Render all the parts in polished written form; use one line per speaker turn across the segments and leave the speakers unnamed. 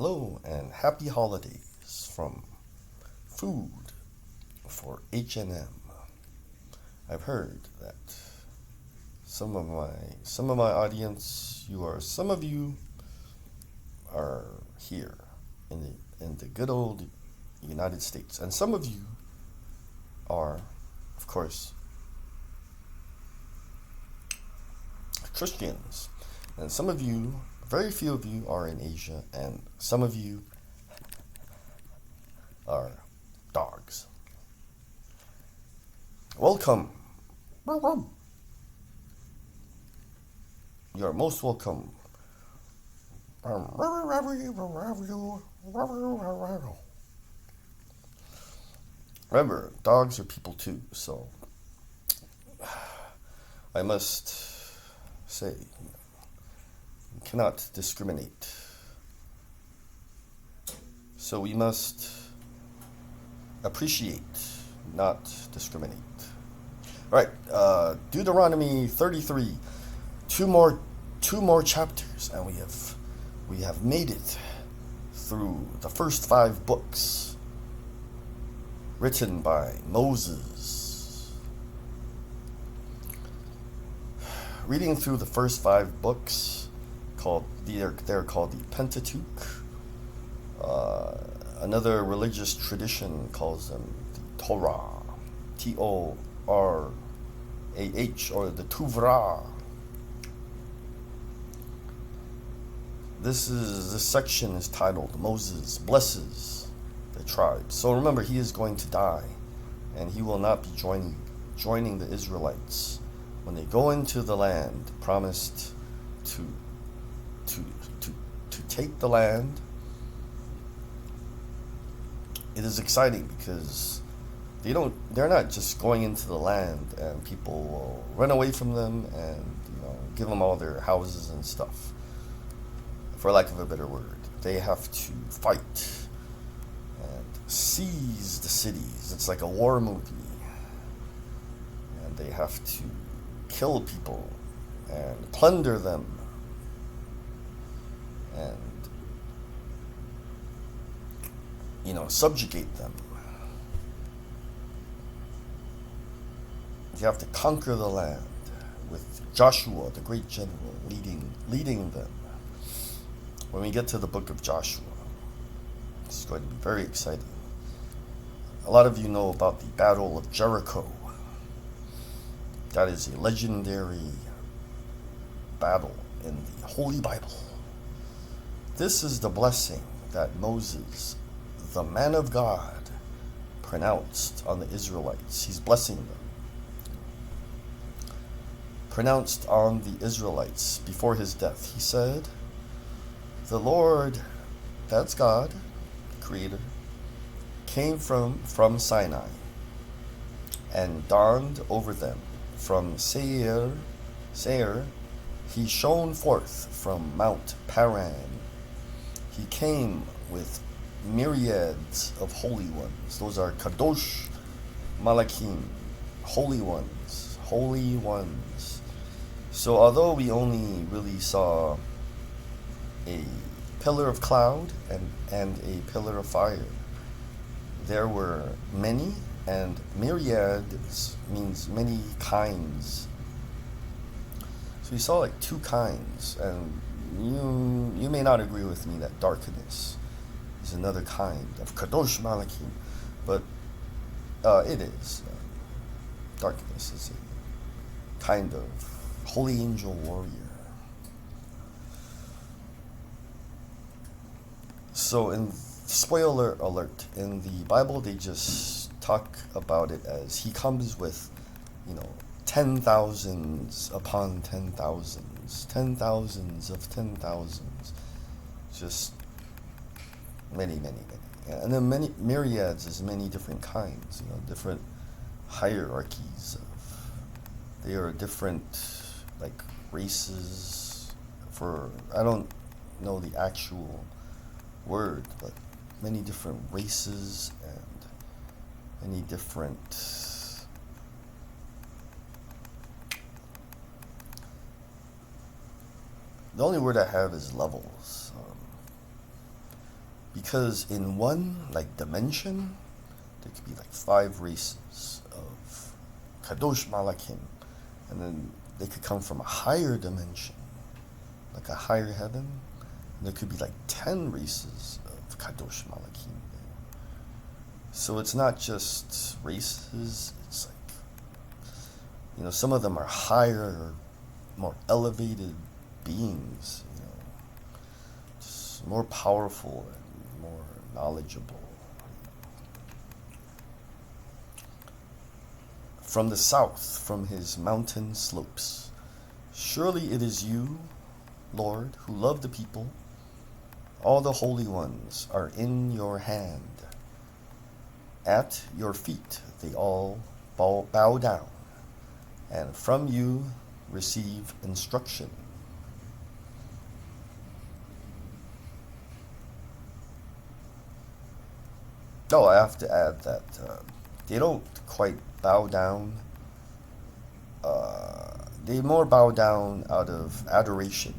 Hello and happy holidays from Food for HNM. I've heard that some of my audience, some of you are here in the good old United States, and some of you are, of course, Christians, and some of you, very few of you, are in Asia, and some of you are dogs. Welcome. You're most welcome. Remember, dogs are people too, so I must say, you cannot discriminate. So we must appreciate, not discriminate. All right, Deuteronomy 33, two more chapters, and we have made it through the first 5 books written by Moses. Reading through the first 5 books, they're called the Pentateuch. Another religious tradition calls them the Torah, Torah, or the Tuvra. This section is titled Moses Blesses the Tribes. So remember, he is going to die, and he will not be joining the Israelites when they go into the land promised to take the land. It is exciting because they're not just going into the land and people will run away from them and give them all their houses and stuff, for lack of a better word. They have to fight and seize the cities. It's like a war movie, and they have to kill people and plunder them and subjugate them. You have to conquer the land with Joshua, the great general, leading them. When we get to the book of Joshua, it's going to be very exciting. A lot of you know about the Battle of Jericho. That is a legendary battle in the Holy Bible. This is the blessing that Moses, the man of God, pronounced on the Israelites. He's blessing them. Pronounced on the Israelites before his death. He said, "The Lord," that's God, Creator, "came from Sinai and dawned over them. From Seir, he shone forth from Mount Paran. He came with myriads of holy ones." Those are Kadosh Malachim, holy ones, holy ones. So although we only really saw a pillar of cloud and a pillar of fire, there were many, and myriads means many kinds. So we saw like 2 kinds, and you may not agree with me that darkness is another kind of Kadosh Malachim, but it is. Darkness is a kind of holy angel warrior. So spoiler alert, in the Bible they just talk about it as he comes with, 10,000s upon 10,000s, 10,000s of 10,000s, just many, many, many. And then many myriads is many different kinds, different hierarchies they are different, like, races. I don't know the actual word, but many different races and many different the only word I have is levels. Because in one dimension, there could be 5 races of Kadosh Malakim, and then they could come from a higher dimension, like a higher heaven. And there could be 10 races of Kadosh Malakim there. So it's not just races, it's some of them are higher, more elevated beings, just more powerful and more knowledgeable. From the south, from his mountain slopes, surely it is you, Lord, who love the people. All the holy ones are in your hand. At your feet they all bow down, and from you receive instruction. Oh, I have to add that they don't quite bow down. They more bow down out of adoration.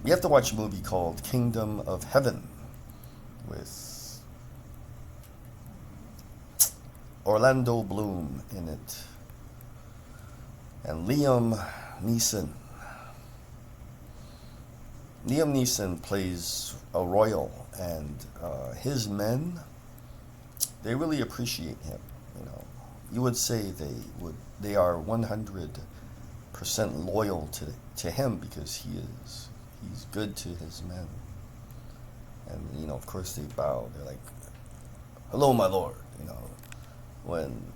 You have to watch a movie called Kingdom of Heaven with Orlando Bloom in it and Liam Neeson. Liam Neeson plays a royal, and his men, they really appreciate him. You would say they are 100% loyal to him because he's good to his men. And of course they bow. They're like, "Hello, my lord." When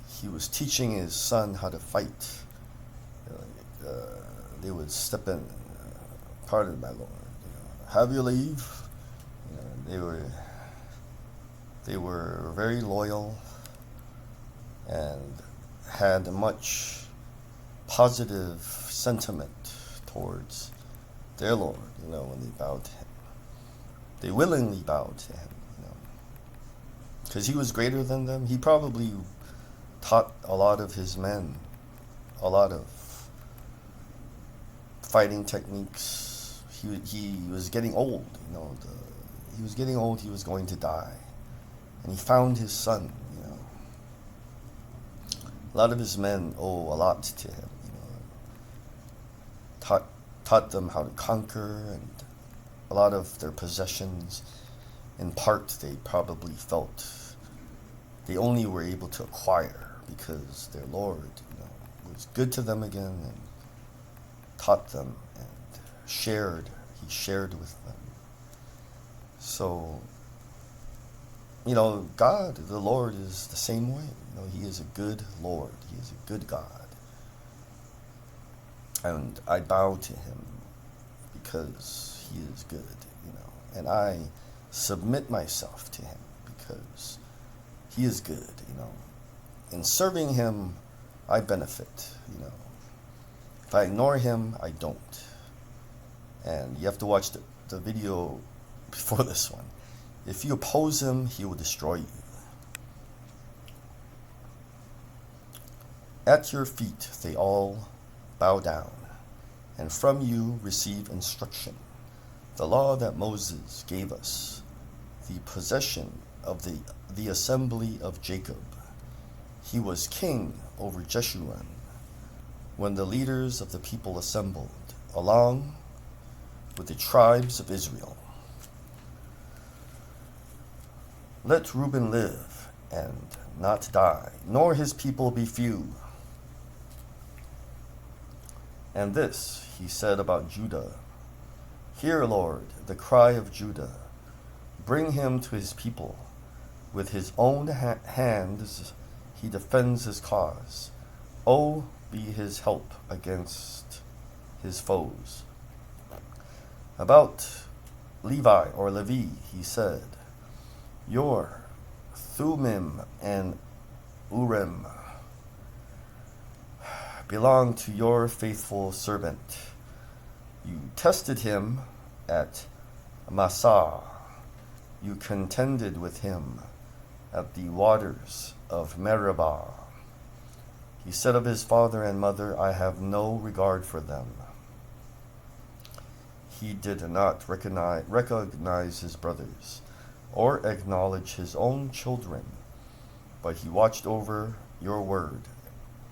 he was teaching his son how to fight, they would step in, "Pardon, my lord. Have your leave." They were very loyal and had much positive sentiment towards their Lord, when they bowed to him. They willingly bowed to him, because he was greater than them. He probably taught a lot of his men a lot of fighting techniques. He was getting old, he was getting old, he was going to die. And he found his son, A lot of his men owe a lot to him, Taught them how to conquer, and a lot of their possessions, in part, they probably felt they only were able to acquire because their Lord, was good to them again and taught them and he shared with them. So, God, the Lord, is the same way. He is a good Lord. He is a good God. And I bow to him because he is good, and I submit myself to him because he is good, In serving him, I benefit, If I ignore him, I don't. And you have to watch the video before this one. If you oppose him, he will destroy you. At your feet they all bow down, and from you receive instruction, the law that Moses gave us, the possession of the assembly of Jacob. He was king over Jeshurun when the leaders of the people assembled, along with the tribes of Israel. Let Reuben live and not die, nor his people be few. And this he said about Judah. Hear, Lord, the cry of Judah. Bring him to his people. With his own hands he defends his cause. Oh, be his help against his foes. About Levi or Levi, he said, your Thummim and Urim belong to your faithful servant. You tested him at Massah. You contended with him at the waters of Meribah. He said of his father and mother, I have no regard for them. He did not recognize his brothers or acknowledge his own children, but he watched over your word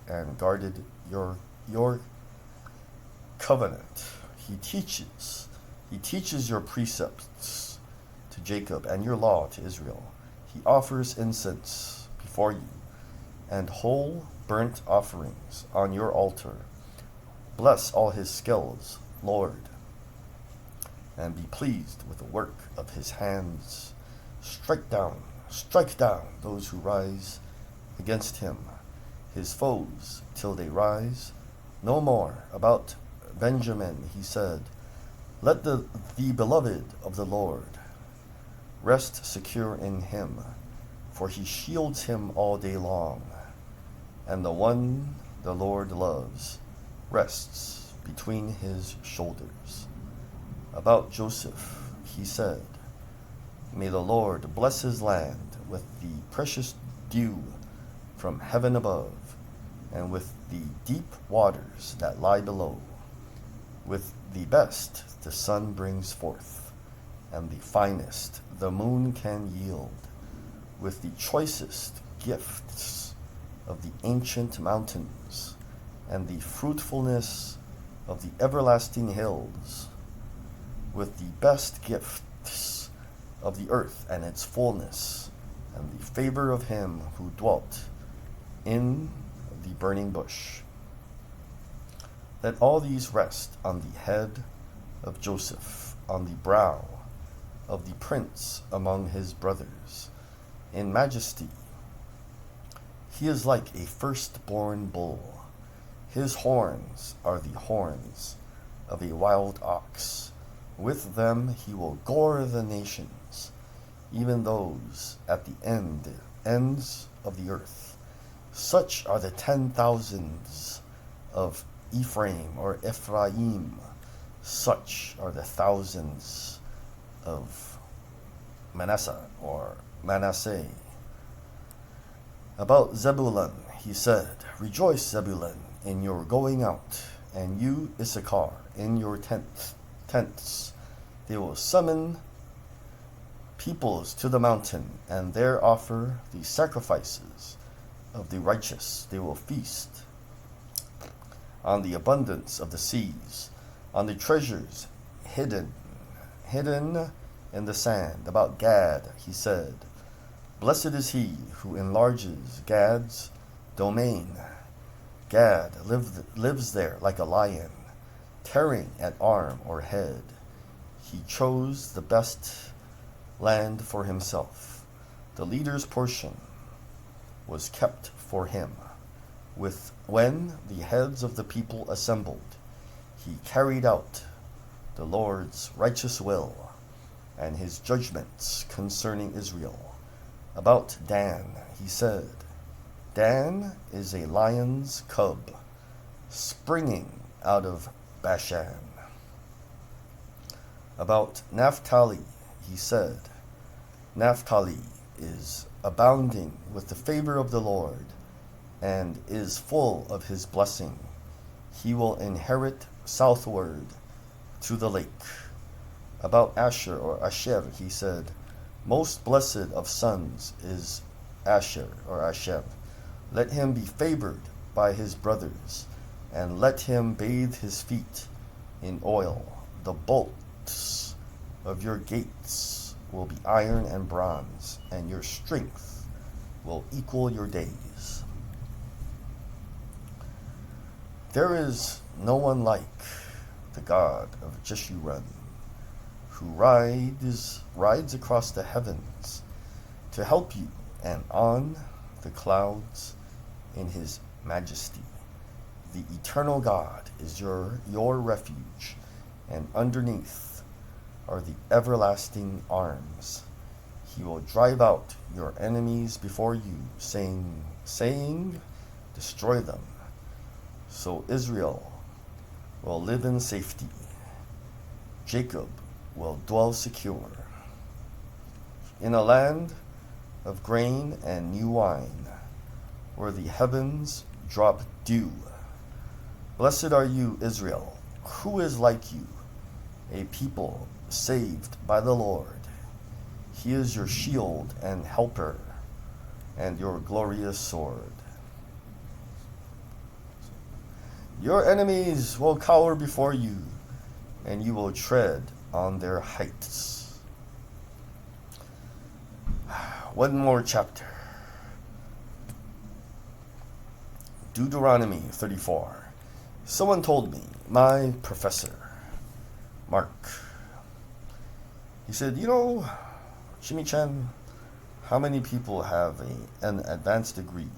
and guarded your covenant. He teaches your precepts to Jacob and your law to Israel. He offers incense before you and whole burnt offerings on your altar. Bless all his skills, Lord, and be pleased with the work of his hands. Strike down those who rise against him, his foes, till they rise no more. About Benjamin he said, let the beloved of the Lord rest secure in him, for he shields him all day long, and the one the Lord loves rests between his shoulders. About Joseph he said, may the Lord bless his land with the precious dew from heaven above, and with the deep waters that lie below. With the best the sun brings forth, and the finest the moon can yield. With the choicest gifts of the ancient mountains, and the fruitfulness of the everlasting hills. With the best gifts of the earth and its fullness, and the favor of him who dwelt in the burning bush. Let all these rest on the head of Joseph, on the brow of the prince among his brothers. In majesty, he is like a firstborn bull. His horns are the horns of a wild ox. With them he will gore the nations, even those at the ends of the earth. Such are the 10,000s of Ephraim. Such are the thousands of Manasseh. About Zebulun he said, rejoice, Zebulun, in your going out, and you, Issachar, in your tents. They will summon peoples to the mountain, and there offer the sacrifices of the righteous. They will feast on the abundance of the seas, on the treasures hidden in the sand. About Gad he said, blessed is he who enlarges Gad's domain. Gad lives there like a lion, tearing at arm or head. He chose the best land for himself. The leader's portion was kept for him. When the heads of the people assembled, he carried out the Lord's righteous will and his judgments concerning Israel. About Dan he said, Dan is a lion's cub, springing out of Bashan. About Naphtali he said, Naphtali is abounding with the favor of the Lord, and is full of his blessing. He will inherit southward to the lake. About Asher or Asher he said, most blessed of sons is Asher or Asher. Let him be favored by his brothers, and let him bathe his feet in oil. The bolts of your gates will be iron and bronze, and your strength will equal your days. There is no one like the God of Jeshurun, who rides across the heavens to help you, and on the clouds in his majesty. The eternal God is your refuge, and underneath are the everlasting arms. He will drive out your enemies before you, saying, destroy them. So Israel will live in safety. Jacob will dwell secure in a land of grain and new wine, where the heavens drop dew. Blessed are you, Israel. Who is like you, a people saved by the Lord? He is your shield and helper, and your glorious sword. Your enemies will cower before you, and you will tread on their heights. One more chapter. Deuteronomy 34. Someone told me, my professor, Mark, he said, Jimmy-chan, how many people have an advanced degree?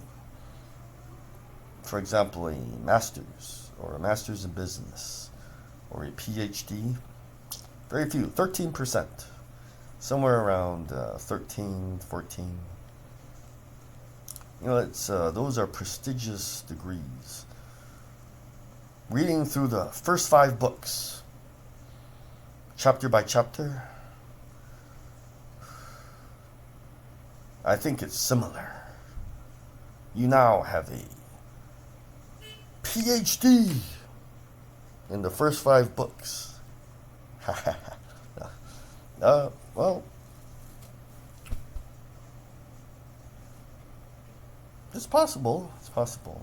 For example, a master's, or a master's in business, or a PhD? Very few, 13%. Somewhere around 13, 14. Those are prestigious degrees. Reading through the first 5 books, chapter by chapter, I think it's similar. You now have a PhD in the first 5 books. Well, it's possible. It's possible.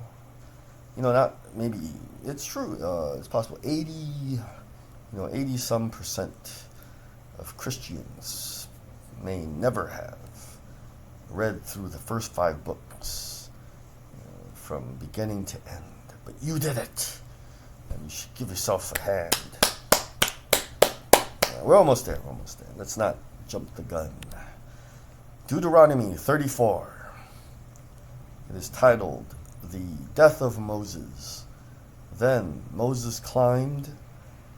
Not maybe. It's true. It's possible. 80 some percent of Christians may never have read through the first 5 books from beginning to end. But you did it, and you should give yourself a hand. We're almost there. Let's not jump the gun. Deuteronomy 34. It is titled, The Death of Moses. Then Moses climbed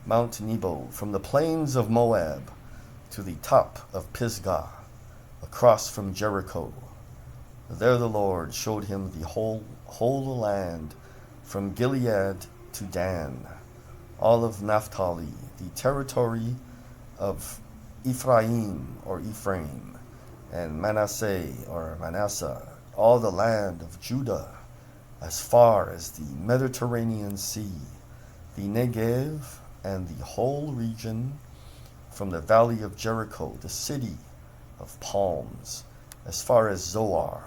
Mount Nebo from the plains of Moab to the top of Pisgah, across from Jericho. There the Lord showed him the whole land, from Gilead to Dan, all of Naphtali, the territory of Ephraim, and Manasseh, or Manasseh, all the land of Judah, as far as the Mediterranean Sea, the Negev, and the whole region from the valley of Jericho, the city of palms, as far as Zoar.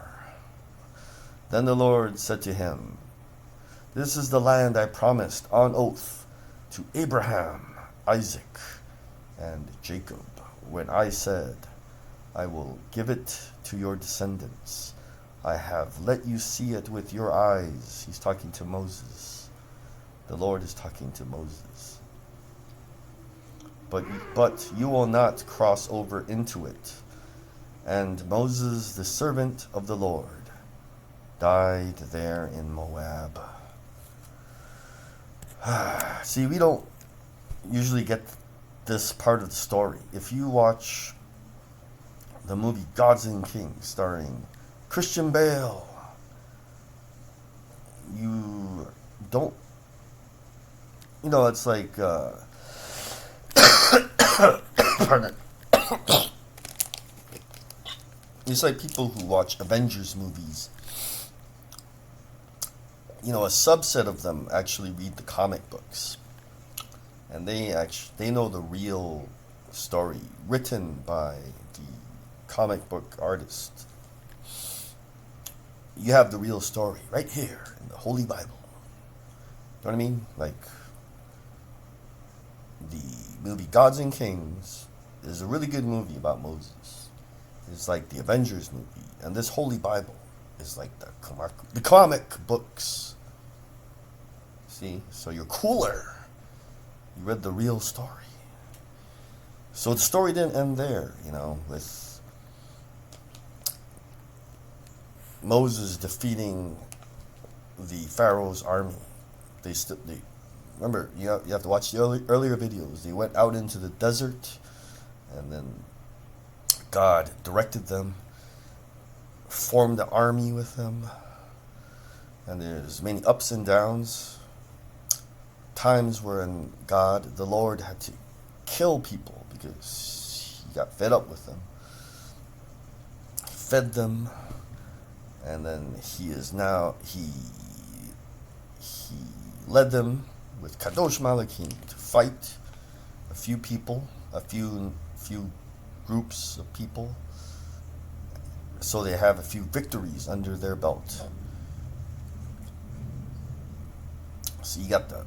Then the Lord said to him, This is the land I promised on oath to Abraham, Isaac, and Jacob, when I said, I will give it to your descendants. I have let you see it with your eyes. He's talking to Moses. The Lord is talking to Moses. But you will not cross over into it. And Moses, the servant of the Lord, died there in Moab. See, we don't usually get this part of the story. If you watch the movie Gods and Kings starring Christian Bale, you don't, it's like, pardon. It's like people who watch Avengers movies. A subset of them actually read the comic books, and they know the real story written by the comic book artist. You have the real story right here in the Holy Bible. You know what I mean? Like, the movie Gods and Kings is a really good movie about Moses. It's like the Avengers movie, and this Holy Bible is like the comic books. See? So you're cooler. You read the real story. So the story didn't end there, with Moses defeating the Pharaoh's army. They remember, you have to watch the earlier videos. They went out into the desert, and then God directed them, formed the army with them, and there's many ups and downs. Times when the Lord, had to kill people because he got fed up with them. He fed them, and then he led them with Kadosh Malakim to fight a few people, a few groups of people, so they have a few victories under their belt. So you got the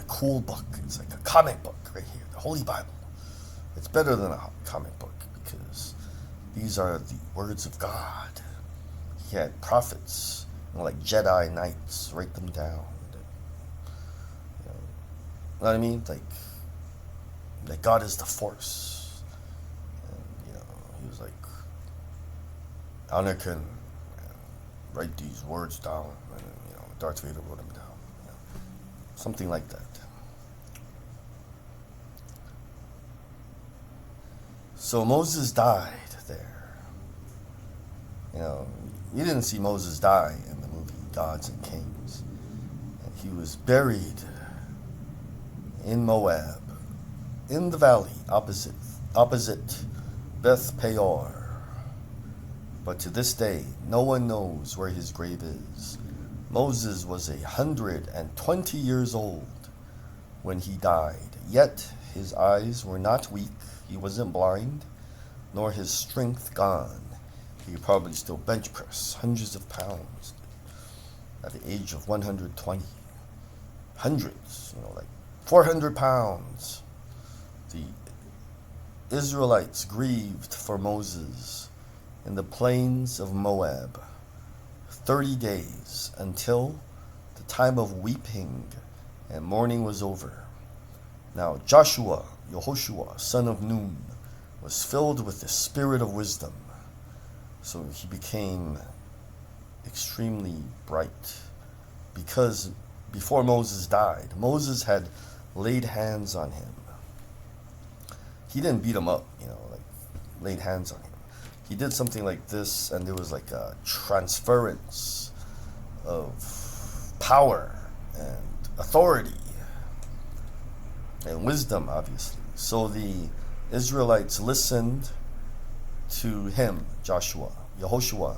cool book. It's like a comic book right here, the Holy Bible. It's better than a comic book because these are the words of God. He had prophets, like Jedi Knights, write them down. You know what I mean? Like God is the Force. And, he was like, Anakin, write these words down. And, Darth Vader wrote them down. Something like that. So Moses died there. You didn't see Moses die in the movie Gods and Kings. He was buried in Moab, in the valley opposite Beth Peor. But to this day, no one knows where his grave is. Moses was 120 years old when he died, yet his eyes were not weak, he wasn't blind, nor his strength gone. He could probably still bench press hundreds of pounds at the age of 120. Hundreds, like 400 pounds. The Israelites grieved for Moses in the plains of Moab 30 days until the time of weeping and mourning was over. Now Yehoshua, son of Nun, was filled with the spirit of wisdom, so he became extremely bright. Because before Moses died, Moses had laid hands on him. He didn't beat him up, laid hands on him. He did something like this, and there was like a transference of power and authority and wisdom, obviously. So the Israelites listened to him, Yehoshua,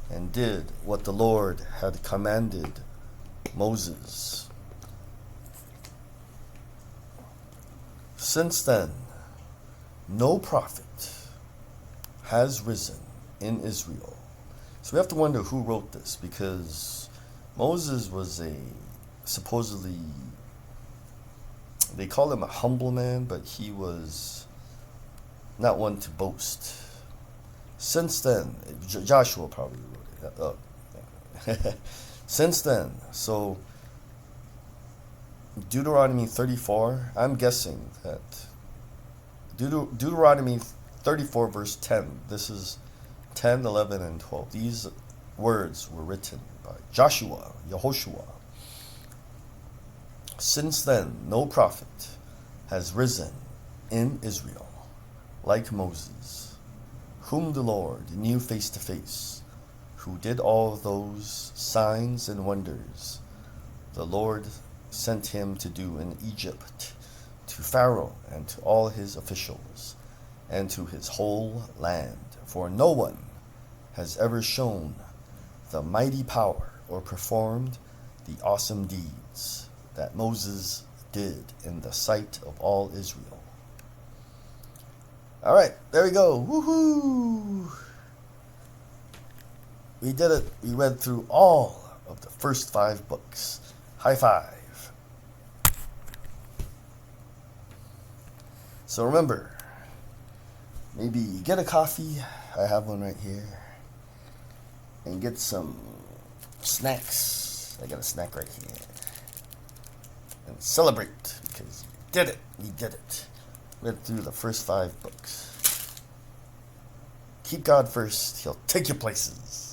and did what the Lord had commanded Moses. Since then, no prophet has risen in Israel. So we have to wonder who wrote this, because Moses was supposedly, they call him a humble man, but he was not one to boast. Since then, Joshua probably wrote it. Since then, so Deuteronomy 34, I'm guessing that Deuteronomy 34 verse 10, this is 10, 11, and 12. These words were written by Yehoshua. Since then, no prophet has risen in Israel like Moses, whom the Lord knew face to face, who did all those signs and wonders the Lord sent him to do in Egypt, to Pharaoh and to all his officials, and to his whole land. For no one has ever shown the mighty power or performed the awesome deeds that Moses did in the sight of all Israel. All right, there we go. Woohoo! We did it. We read through all of the first 5 books. High five. So remember, maybe get a coffee. I have one right here. And get some snacks. I got a snack right here. And celebrate, because we did it. We did it. Read through the first 5 books. Keep God first. He'll take you places.